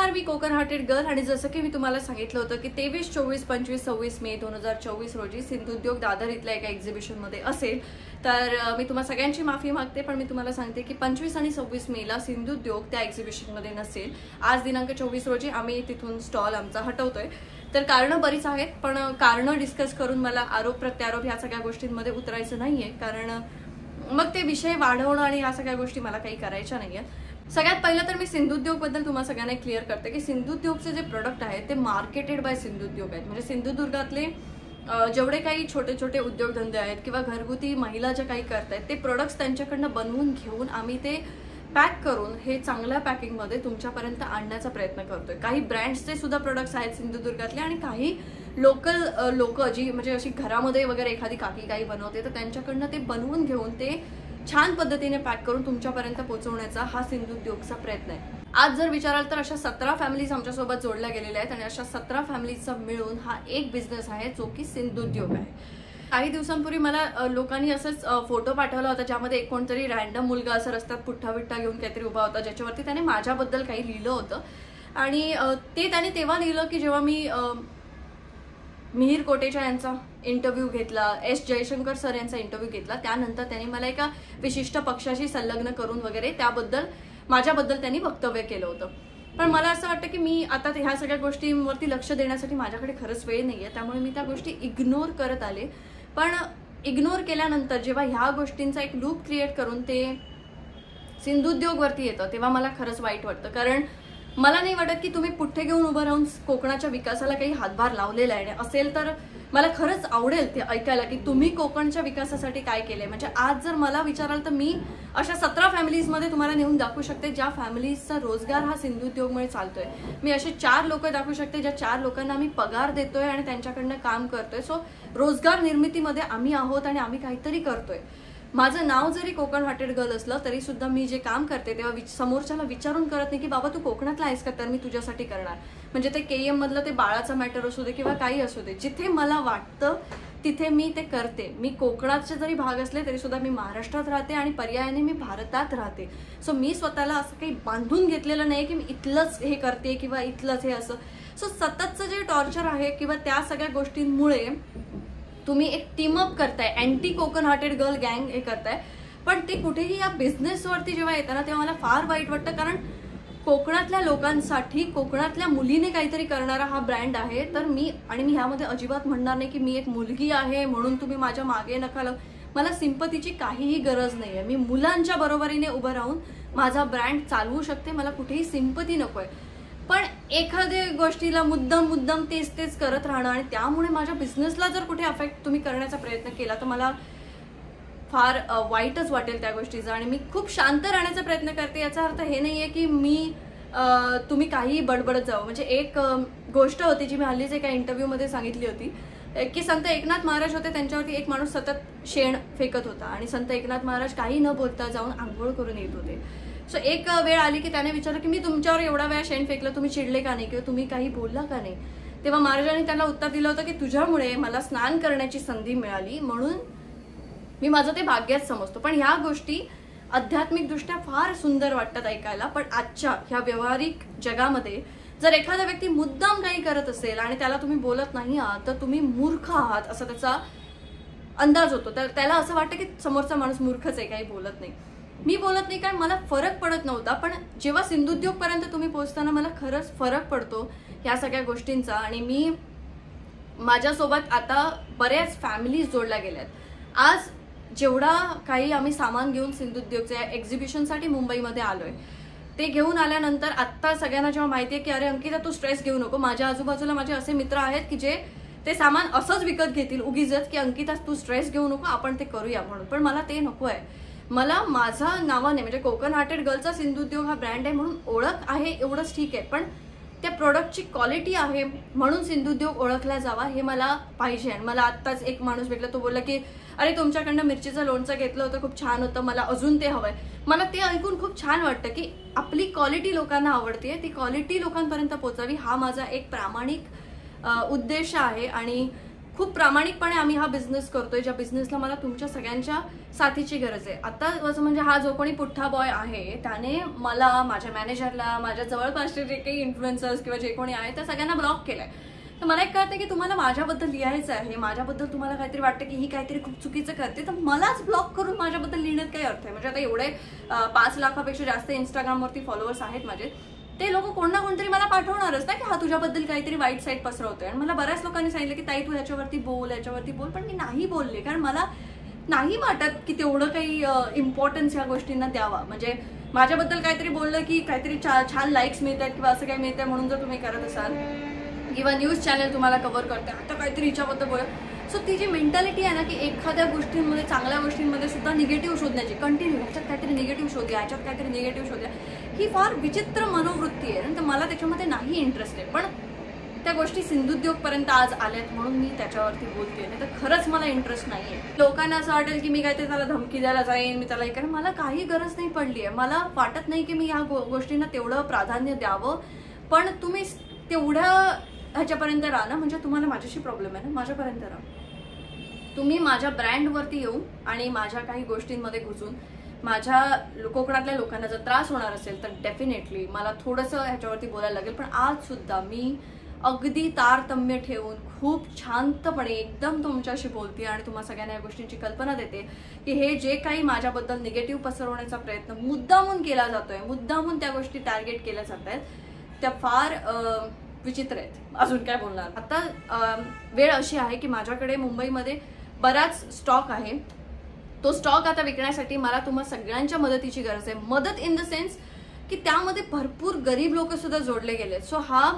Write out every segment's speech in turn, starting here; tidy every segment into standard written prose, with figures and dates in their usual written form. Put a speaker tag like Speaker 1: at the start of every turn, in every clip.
Speaker 1: नमस्कार, मी Konkan hearted girl आणि जसं की मी तुम्हाला सांगितलं होतं की 23, 24, 25, 26 मे 2024 रोजी सिंधुद्योग दादर इथल्या एका एक्झिबिशनमध्ये असेल. तर मी तुम्हा सगळ्यांची माफी मागते, पण मी तुम्हाला सांगते की 25 आणि 26 मेला सिंधुद्योग त्या एक्झिबिशनमध्ये नसेल. आज दिनांक 24 रोजी आम्ही तिथून स्टॉल आमचा हटवतोय. तर कारणं बरीच आहेत, पण कारणं डिस्कस करून मला आरोप प्रत्यारोप ह्या सगळ्या गोष्टींमध्ये उतरायचं नाहीये, कारण मग ते विषय वाढवणं आणि ह्या सगळ्या गोष्टी मला काही करायच्या नाहीये. सगळ्यात पहिलं तर मी सिंधुद्योग बद्दल तुम्हाला सगळ्यांना क्लिअर करते की सिंधुद्योगचे जे प्रोडक्ट आहेत ते मार्केटेड बाय सिंधुद्योग आहेत. म्हणजे सिंधुदुर्गातले जेवढे काही छोटे छोटे उद्योगधंदे आहेत किंवा घरगुती महिला ज्या काही करतायत ते प्रोडक्ट्स त्यांच्याकडनं बनवून घेऊन आम्ही ते पॅक करून हे चांगल्या पॅकिंगमध्ये तुमच्यापर्यंत आणण्याचा प्रयत्न करतोय. काही ब्रँड्सचे सुद्धा प्रोडक्ट्स आहेत सिंधुदुर्गातले आणि काही लोकल लोक जी म्हणजे अशी घरामध्ये वगैरे एखादी काकी काही बनवते तर त्यांच्याकडनं ते बनवून घेऊन ते छान पद्धतीने पॅक करून तुमच्यापर्यंत पोहोचवण्याचा हा सिंधुद्योगचा प्रयत्न आहे. आज जर विचाराल तर अशा 17 फॅमिलीज आमच्यासोबत जोडल्या गेलेल्या आहेत आणि अशा 17 फॅमिलीजचा मिळून हा एक बिझनेस आहे जो की सिंधुद्योग आहे. काही दिवसांपूर्वी मला लोकांनी असंच फोटो पाठवला होता ज्यामध्ये एक कोणतरी रॅन्डम मुलगा असं रस्त्यात पुठ्ठा बिठ्ठा घेऊन काहीतरी उभा होता, ज्याच्यावरती त्याने माझ्याबद्दल काही लिहिलं होतं. आणि ते त्याने तेव्हा लिहिलं की जेव्हा मी मिहिर कोटेचा यांचा इंटरव्ह्यू घेतला, एस जयशंकर सर यांचा इंटरव्ह्यू घेतला, त्यानंतर त्यांनी मला एका विशिष्ट पक्षाशी संलग्न करून वगैरे त्याबद्दल माझ्याबद्दल त्यांनी वक्तव्य केलं होतं. पण मला असं वाटतं की मी आता ह्या सगळ्या गोष्टींवरती लक्ष देण्यासाठी माझ्याकडे खरंच वेळ नाहीये, त्यामुळे मी त्या गोष्टी इग्नोर करत आले. पण इग्नोर केल्यानंतर जेव्हा ह्या गोष्टींचा एक लूप क्रिएट करून ते सिंधुद्योगवरती येतं तेव्हा मला खरंच वाईट वाटतं. कारण मला नाही वाटत की तुम्ही पुठ्ठे घेऊन उभं राहून कोकणाच्या विकासाला काही हातभार लावलेला आहे. असेल तर मला खरंच आवडेल ते ऐकायला की तुम्ही कोकणच्या विकासासाठी काय केलंय. म्हणजे आज जर मला विचाराल तर मी अशा 17 फॅमिलीजमध्ये तुम्हाला नेऊन दाखवू शकते ज्या फॅमिलीजचा रोजगार हा सिंधुद्योगमुळे चालतोय. मी असे 4 लोक दाखवू शकते ज्या 4 लोकांना आम्ही पगार देतोय आणि त्यांच्याकडनं काम करतोय. सो रोजगार निर्मितीमध्ये आम्ही आहोत आणि आम्ही काहीतरी करतोय. माझं नाव जरी कोकण हार्टेड गर्ल असलं तरी सुद्धा मी जे काम करते तेव्हा समोरच्याला विचारून करत नाही की बाबा तू कोकणातला आहेस का तर मी तुझ्यासाठी करणार. म्हणजे ते KM मधलं ते बाळाचा मॅटर असू दे किंवा काही असू दे, जिथे मला वाटतं तिथे मी ते करते. मी कोकणाचे जरी भाग असले तरी सुद्धा मी महाराष्ट्रात राहते आणि पर्यायाने मी भारतात राहते. सो मी स्वतःला असं काही बांधून घेतलेलं नाही की मी इथलंच हे करते किंवा इथलंच हे असं. सो सततचं जे टॉर्चर आहे किंवा त्या सगळ्या गोष्टींमुळे तुम्ही एक टीमअप करताय, अँटी कोकण हार्टेड गर्ल गँग हे करताय, पण ते कुठेही या बिझनेसवरती जेव्हा येतं ना तेव्हा मला फार वाईट वाटतं. कारण कोकणातल्या लोकांसाठी कोकणातल्या मुलीने काहीतरी करणारा हा ब्रँड आहे. तर मी ह्यामध्ये अजिबात म्हणणार नाही की मी एक मुलगी आहे म्हणून तुम्ही माझ्या मागे नका लावू. मला सिंपतीची काहीही गरज नाहीये. मी मुलांच्या बरोबरीने उभं राहून माझा ब्रँड चालवू शकते. मला कुठेही सिंपती नकोय. पण एखाद्या गोष्टीला मुद्दाम तेच करत राहणं आणि त्यामुळे माझ्या बिझनेसला जर कुठे अफेक्ट तुम्ही करण्याचा प्रयत्न केला तर मला फार वाईटच वाटेल त्या गोष्टीचा. आणि मी खूप शांत राहण्याचा प्रयत्न करते. याचा अर्थ हे नाहीये की मी तुम्ही काहीही बडबडत जावं. म्हणजे एक गोष्ट होती जी मी हल्लीच एका इंटरव्ह्यूमध्ये सांगितली होती की संत एकनाथ महाराज होते, त्यांच्यावरती एक माणूस सतत शेण फेकत होता आणि संत एकनाथ महाराज काही न बोलता जाऊन आंघोळ करून येत होते. सो एक वेळ आली की त्याने विचारलं की मी तुमच्यावर एवढा वेळा शेण फेकलं, तुम्ही चिडले का नाही किंवा तुम्ही काही बोलला का नाही. तेव्हा महाराजांनी त्याला उत्तर दिलं होतं की तुझ्यामुळे मला स्नान करण्याची संधी मिळाली म्हणून मी माझं ते भाग्यच समजतो. पण ह्या गोष्टी आध्यात्मिकदृष्ट्या फार सुंदर वाटतात ऐकायला, पण आजच्या ह्या व्यावहारिक जगामध्ये जर एखादा व्यक्ती मुद्दाम काही करत असेल आणि त्याला तुम्ही बोलत नाही आहात तर तुम्ही मूर्ख आहात असा त्याचा अंदाज होतो. तर त्याला असं वाटतं की समोरचा माणूस मूर्खच आहे, काही बोलत नाही. मी बोलत नाही कारण मला फरक पडत नव्हता, पण जेव्हा सिंधुद्योगपर्यंत तुम्ही पोहोचताना मला खरंच फरक पडतो ह्या सगळ्या गोष्टींचा. आणि मी माझ्यासोबत आता बऱ्याच फॅमिलीज जोडल्या गेल्यात. आज जेवढा काही आम्ही सामान घेऊन सिंधुद्योगच्या एक्झिबिशनसाठी मुंबईमध्ये आलोय ते घेऊन आल्यानंतर आत्ता सगळ्यांना जेव्हा माहिती आहे की अरे अंकिता तू स्ट्रेस घेऊ नको, माझ्या आजूबाजूला माझे असे मित्र आहेत की जे ते सामान असंच विकत घेतील उगीच की अंकिता तू स्ट्रेस घेऊ नको, आपण ते करूया म्हणून. पण मला ते नको आहे. मला माझा नावाने म्हणजे कोकण हार्टेड गर्लचा सिंधुद्योग हा ब्रँड आहे म्हणून ओळख आहे एवढंच ठीक आहे, पण त्या प्रोडक्टची क्वालिटी आहे म्हणून सिंधुद्योग ओळखला जावा हे मला पाहिजे. आणि मला आत्ताच एक माणूस भेटला, तो बोलला की अरे तुमच्याकडनं मिरचीचं लोणचं घेतलं होतं, खूप छान होतं, मला अजून ते हवंय. मला ते ऐकून खूप छान वाटतं की आपली क्वालिटी लोकांना आवडते, ती क्वालिटी लोकांपर्यंत पोहोचावी हा माझा एक प्रामाणिक उद्देश आहे. आणि खूप प्रामाणिकपणे आम्ही हा बिझनेस करतोय, ज्या बिझनेसला मला तुमच्या सगळ्यांच्या साथीची गरज आहे. आता असं म्हणजे हा जो कोणी पुठ्ठा बॉय आहे त्याने मला, माझ्या मॅनेजरला, माझ्या जवळपासचे जे काही इन्फ्लुएन्सर्स किंवा जे कोणी आहे त्या सगळ्यांना ब्लॉक केलंय. तर मला एक कळतं की तुम्हाला माझ्याबद्दल लिहायचं आहे, माझ्याबद्दल तुम्हाला काहीतरी वाटतं की ही काहीतरी खूप चुकीचं करते, तर मलाच ब्लॉक करून माझ्याबद्दल लिहिण्यात काही अर्थ आहे. म्हणजे आता एवढे 5 लाखापेक्षा जास्त इंस्टाग्रामवरती फॉलोअर्स आहेत माझे, ते लोक कोण ना कोणतरी मला पाठवणारच ना की हा तुझ्याबद्दल काहीतरी वाईट साईड पसरवतोय. आणि मला बऱ्याच लोकांनी सांगितलं की ताई तू ह्याच्यावरती बोल, याच्यावरती बोल, पण मी नाही बोलले, कारण मला नाही वाटत की तेवढं काही इम्पॉर्टन्स या गोष्टींना द्यावा. म्हणजे माझ्याबद्दल काहीतरी बोललं की काहीतरी छान लाईक्स मिळतात किंवा असं काही मिळतं म्हणून जर तुम्ही करत असाल किंवा न्यूज चॅनल तुम्हाला कव्हर करते, आता काहीतरी हिच्याबद्दल बोल. सो ती जी मेंटॅलिटी आहे ना की एखाद्या गोष्टींमध्ये, चांगल्या गोष्टींमध्ये सुद्धा निगेटिव्ह शोधण्याची, कंटिन्यू ह्याच्यात काहीतरी निगेटिव्ह शोधूया, ह्याच्यात काहीतरी निगेटिव्ह शोधूया, ही फार विचित्र मनोवृत्ती आहे. तर मला त्याच्यामध्ये नाही इंटरेस्ट आहे. पण त्या गोष्टी सिंधुद्योगपर्यंत आज आल्यात म्हणून मी त्याच्यावरती बोलते, नाही तर खरंच मला इंटरेस्ट नाहीये. लोकांना असं वाटेल की मी काहीतरी त्याला धमकी द्यायला जाईन, मी त्याला, कारण मला काही गरज नाही पडली आहे. मला वाटत नाही की मी ह्या गोष्टींना तेवढं प्राधान्य द्यावं. पण तुम्ही तेवढ्या ह्याच्यापर्यंत राहा ना, म्हणजे तुम्हाला माझ्याशी प्रॉब्लेम आहे ना, माझ्यापर्यंत राहा. तुम्ही माझ्या ब्रँडवरती येऊन आणि माझ्या काही गोष्टींमध्ये घुसून माझ्या कोकणातल्या लोकांना जर त्रास होणार असेल तर डेफिनेटली मला थोडंसं ह्याच्यावरती बोलायला लागेल. पण आज सुद्धा मी अगदी तारतम्य ठेवून खूप शांतपणे एकदम तुमच्याशी बोलते आणि तुम्हा सगळ्यांना या गोष्टींची कल्पना देते की हे जे काही माझ्याबद्दल निगेटिव्ह पसरवण्याचा प्रयत्न मुद्दामून केला जातोय, मुद्दामून त्या गोष्टी टार्गेट केल्या जात आहेत, त्या फार विचित्र आहेत. अजून काय बोलणार. आता वेळ अशी आहे की माझ्याकडे मुंबईमध्ये बराच स्टॉक आहे. तो स्टॉक आता विकण्यासाठी मला तुम्हा सगळ्यांच्या मदतीची गरज आहे. मदत इन द सेन्स की त्यामध्ये भरपूर गरीब लोक सुद्धा जोडले गेलेत. सो हा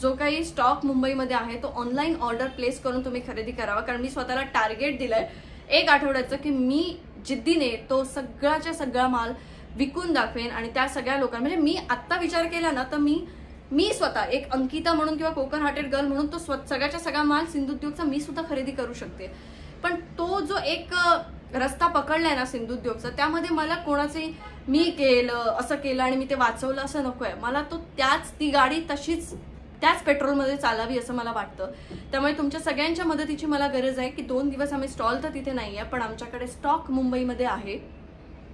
Speaker 1: जो काही स्टॉक मुंबईमध्ये आहे तो ऑनलाईन ऑर्डर प्लेस करून तुम्ही खरेदी करावा. कारण मी स्वतःला टार्गेट दिलंय 1 आठवड्याचं की मी जिद्दीने तो सगळ्याच्या सगळा माल विकून दाखवेन. आणि त्या सगळ्या लोकांना, म्हणजे मी आत्ता विचार केला ना तर मी स्वतः एक अंकिता म्हणून किंवा कोकण हार्टेड गर्ल म्हणून तो सगळ्याच्या सगळा माल सिंधुद्योगचा मी सुद्धा खरेदी करू शकते. पण तो जो एक रस्ता पकडलाय ना सिंधुद्योगचा, त्यामध्ये मला कोणाचे मी केलं, असं केलं आणि मी ते वाचवलं असं नकोय. मला तो ती गाडी तशीच त्याच पेट्रोलमध्ये चालावी असं मला वाटतं. त्यामुळे तुमच्या सगळ्यांच्या मदतीची मला गरज आहे की 2 दिवस आम्ही स्टॉल तर तिथे नाही आहे, पण आमच्याकडे स्टॉक मुंबईमध्ये आहे.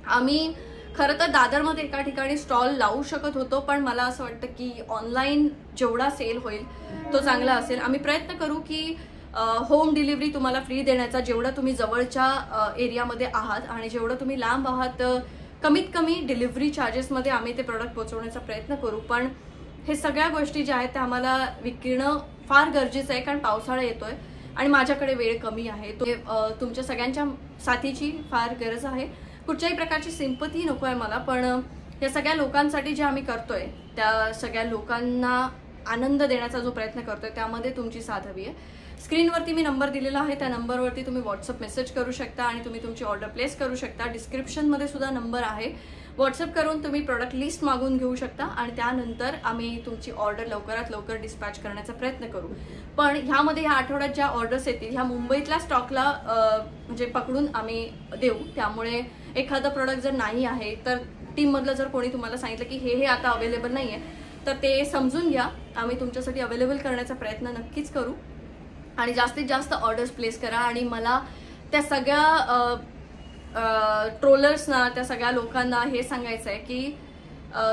Speaker 1: आम्ही खरं तर दादरमध्ये एका ठिकाणी स्टॉल लावू शकत होतो, पण मला असं वाटतं की ऑनलाईन जेवढा सेल होईल तो चांगला असेल. आम्ही प्रयत्न करू की होम डिलिव्हरी तुम्हाला फ्री देण्याचा, जेवढं तुम्ही जवळच्या एरियामध्ये आहात आणि जेवढं तुम्ही लांब आहात कमीत कमी डिलिव्हरी चार्जेसमध्ये आम्ही ते प्रोडक्ट पोहोचवण्याचा प्रयत्न करू. पण हे सगळ्या गोष्टी ज्या आहेत त्या आम्हाला विकणं फार गरजेचं आहे, कारण पावसाळा येतोय आणि माझ्याकडे वेळ कमी आहे. तो तुमच्या सगळ्यांच्या साथीची फार गरज आहे. कुठच्याही प्रकारची सिंपती नको आहे मला, पण या सगळ्या लोकांसाठी जे आम्ही करतोय त्या सगळ्या लोकांना आनंद देण्याचा जो प्रयत्न करतोय त्यामध्ये तुमची साथ हवी आहे. स्क्रीनवरती मी नंबर दिलेला आहे, त्या नंबरवरती तुम्ही व्हॉट्सअप मेसेज करू शकता आणि तुम्ही तुमची ऑर्डर प्लेस करू शकता. डिस्क्रिप्शनमध्ये सुद्धा नंबर आहे, व्हॉट्सअप करून तुम्ही प्रोडक्ट लिस्ट मागून घेऊ शकता आणि त्यानंतर आम्ही तुमची ऑर्डर लवकरात लवकर डिस्पॅच करण्याचा प्रयत्न करू. पण ह्यामध्ये ह्या आठवड्यात ज्या ऑर्डर्स येतील ह्या मुंबईतल्या स्टॉकला म्हणजे पकडून आम्ही देऊ. त्यामुळे एखादं प्रोडक्ट जर नाही आहे तर टीममधलं जर कोणी तुम्हाला सांगितलं की हे आता अवेलेबल नाही आहे तर ते समजून घ्या. आम्ही तुमच्यासाठी अवेलेबल करण्याचा प्रयत्न नक्कीच करू आणि जास्तीत जास्त ऑर्डर्स प्लेस करा. आणि मला त्या सगळ्या ट्रोलर्सना, त्या सगळ्या लोकांना हे सांगायचं आहे की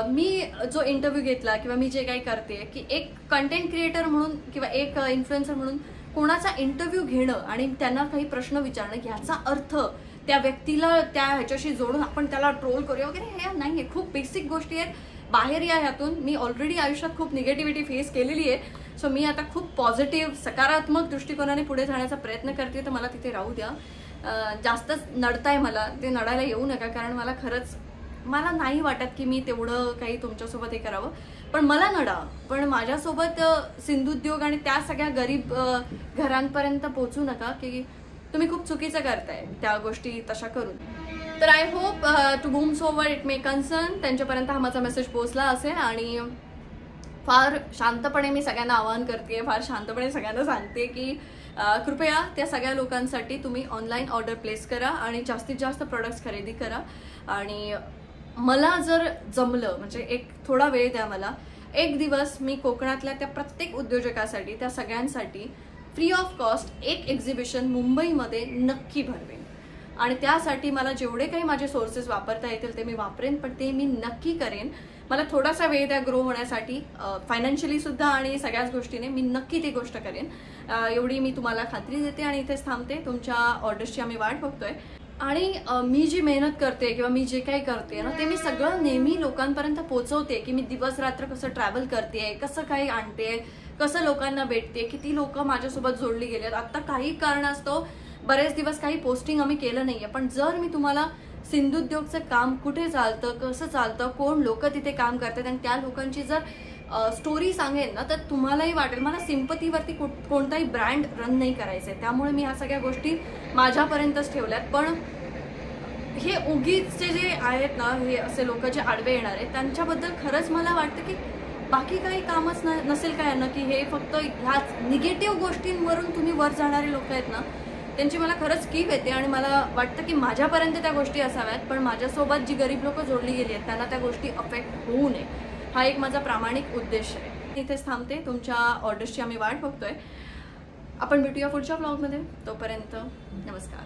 Speaker 1: मी जो इंटरव्ह्यू घेतला किंवा मी जे काही करते की एक कंटेंट क्रिएटर म्हणून किंवा एक इन्फ्लुएन्सर म्हणून कोणाचा इंटरव्ह्यू घेणं आणि त्यांना काही प्रश्न विचारणं याचा अर्थ त्या व्यक्तीला त्या ह्याच्याशी जोडून आपण त्याला ट्रोल करूया वगैरे हे नाही आहे. खूप बेसिक गोष्टी आहेत, बाहेर या ह्यातून. मी ऑलरेडी आयुष्यात खूप निगेटिव्हिटी फेस केलेली आहे. सो मी आता खूप पॉझिटिव्ह सकारात्मक दृष्टिकोनाने पुढे जाण्याचा प्रयत्न करते, तर मला तिथे राहू द्या. जास्तच नडताय मला, ते नडायला येऊ नका, कारण मला खरंच मला नाही वाटत की मी तेवढं काही तुमच्यासोबत हे करावं. पण मला नडा, पण माझ्यासोबत सिंधुद्योग आणि त्या सगळ्या गरीब घरांपर्यंत पोहोचू नका की तुम्ही खूप चुकीचं करताय त्या गोष्टी तशा करून. तर I hope to whom soever it may concern त्यांच्यापर्यंत हा माझा मेसेज पोहोचला असेल. आणि फार शांतपणे मी सगळ्यांना आवाहन करते, फार शांतपणे सगळ्यांना सांगते की कृपया त्या सगळ्या लोकांसाठी तुम्ही ऑनलाईन ऑर्डर प्लेस करा आणि जास्तीत जास्त प्रोडक्ट्स खरेदी करा. आणि मला जर जमलं म्हणजे एक थोडा वेळ द्या मला, 1 दिवस मी कोकणातल्या त्या प्रत्येक उद्योजकासाठी, त्या सगळ्यांसाठी फ्री ऑफ कॉस्ट एक एक्झिबिशन मुंबईमध्ये नक्की भरवेन आणि त्यासाठी मला जेवढे काही माझे सोर्सेस वापरता येतील ते मी वापरेन, पण ते मी नक्की करेन. मला थोडासा वेळ द्या ग्रो होण्यासाठी, फायनान्शियली सुद्धा आणि सगळ्याच गोष्टीने मी नक्की ती गोष्ट करेन. एवढी मी तुम्हाला खात्री देते आणि इथेच थांबते. तुमच्या ऑर्डर्सची आम्ही वाट बघतोय आणि मी जी मेहनत करते किंवा मी जे काही करते ना ते मी सगळं नेहमी लोकांपर्यंत पोहोचवते की मी दिवस रात्र कसं ट्रॅव्हल करते, कसं काही आणते, कसं लोकांना भेटते, किती लोक माझ्यासोबत जोडली गेलेत. आता काही कारणास्तव बरेच दिवस काही पोस्टिंग आम्ही केलं नाहीये, पण जर मी तुम्हाला सिंधुद्योगचं काम कुठे चालतं, कसं चालतं, कोण लोक तिथे काम करतात आणि त्या लोकांची जर स्टोरी सांगेन ना तर तुम्हालाही वाटेल मला सिंपतीवरती कोणताही ब्रँड रन नाही करायचंय. त्यामुळे मी ह्या सगळ्या गोष्टी माझ्यापर्यंतच ठेवल्यात. पण हे उगीचचे जे आहेत ना, हे असे लोक जे आडवे येणार आहेत त्यांच्याबद्दल खरंच मला वाटतं की बाकी काही कामच नसेल काय ना, की हे फक्त ह्याच निगेटिव्ह गोष्टींवरून तुम्ही वर जाणारे लोक आहेत ना, त्यांची मला खरंच कीव येते आणि मला वाटतं की माझ्यापर्यंत त्या गोष्टी असाव्यात, पण माझ्यासोबत जी गरीब लोक जोडली गेली आहेत त्यांना त्या गोष्टी अफेक्ट होऊ नये. हा एक माझा प्रामाणिक उद्देश आहे. इथेच थांबते. तुमच्या ऑर्डर्सची आम्ही वाट बघतोय. आपण भेटूया पुढच्या ब्लॉगमध्ये. तोपर्यंत नमस्कार.